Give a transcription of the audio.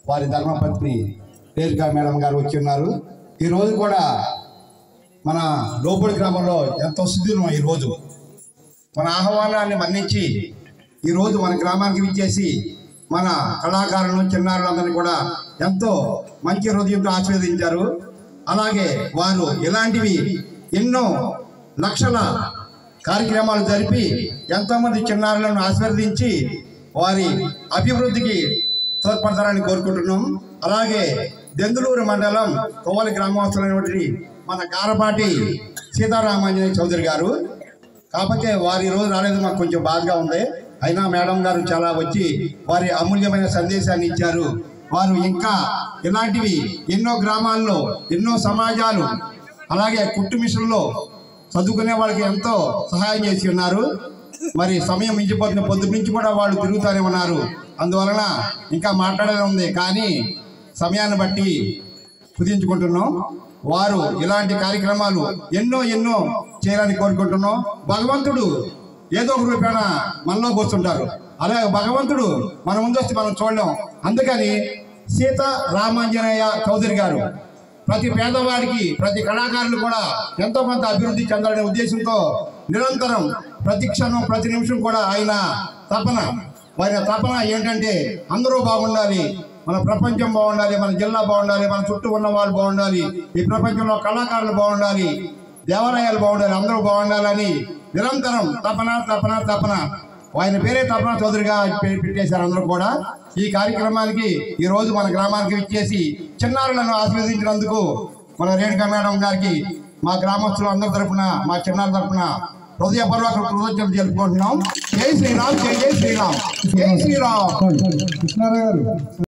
వారి ధర్మపత్ని రేణుకా మేడం గారు వచ్చి ఉన్నారు. ఈరోజు కూడా మన లోపలి గ్రామంలో ఎంతో సుదీర్ఘం ఈరోజు మన ఆహ్వానాన్ని మన్నించి ఈరోజు మన గ్రామానికి విచ్చేసి మన కళాకారులను చిన్నారులందరినీ కూడా ఎంతో మంచి హృదయంతో ఆశీర్వదించారు. అలాగే వారు ఇలాంటివి ఎన్నో లక్షల కార్యక్రమాలు జరిపి ఎంతోమంది చిన్నారులను ఆశీర్వదించి వారి అభివృద్ధికి తోడ్పడతారని కోరుకుంటున్నాం. అలాగే దెందులూరు మండలం కొవ్వలి గ్రామస్తులైనటువంటి మన గారపాటి సీతారామాంజనేయ చౌదరి గారు, కాకపోతే వారు ఈరోజు రాలేదు, మాకు కొంచెం బాధగా ఉంది. అయినా మేడం గారు చాలా వచ్చి వారి అమూల్యమైన సందేశాన్ని ఇచ్చారు. వారు ఇంకా ఇలాంటివి ఎన్నో గ్రామాల్లో ఎన్నో సమాజాలు అలాగే కుట్టు మిషన్లో చదువుకునే వాళ్ళకి ఎంతో సహాయం చేసి ఉన్నారు. మరి సమయం మించిపోతున్న పొద్దు నుంచి కూడా వాళ్ళు తిరుగుతూనే ఉన్నారు. అందువలన ఇంకా మాట్లాడేది ఉంది, కానీ సమయాన్ని బట్టి కుదించుకుంటున్నాం. వారు ఇలాంటి కార్యక్రమాలు ఎన్నో ఎన్నో చేయాలని కోరుకుంటున్నాం. భగవంతుడు ఏదో ఒక రూపేణ మనలో కూర్చుంటారు. అలాగే భగవంతుడు మన ముందు వస్తే మనం చూడలేం. అందుకని సీతారామాంజనేయ చౌదరి గారు ప్రతి పేదవాడికి ప్రతి కళాకారులు కూడా ఎంతో కొంత అభివృద్ధి చెందాలనే ఉద్దేశంతో నిరంతరం ప్రతి క్షణం ప్రతి నిమిషం కూడా ఆయన తపన ఏంటంటే అందరూ బాగుండాలి, మన ప్రపంచం బాగుండాలి, మన జిల్లా బాగుండాలి, మన చుట్టూ ఉన్న వాళ్ళు బాగుండాలి, ఈ ప్రపంచంలో కళాకారులు బాగుండాలి, దేవాలయాలు బాగుండాలి, అందరూ బాగుండాలని నిరంతరం తపన ఆయన పేరే తపన చౌదరిగా పెట్టేశారు అందరూ కూడా. ఈ కార్యక్రమానికి ఈరోజు మన గ్రామానికి ఇచ్చేసి చిన్నారులను ఆశీర్వదించినందుకు మన రేణుకా మేడం గారికి మా గ్రామస్తులు అందరి తరఫున మా చిన్నారుల తరఫున హృదయపూర్వక కృతజ్ఞతలు తెలుపుకుంటున్నాం. జై శ్రీరామ్, జై జై శ్రీరామ్, జై శ్రీరామ్.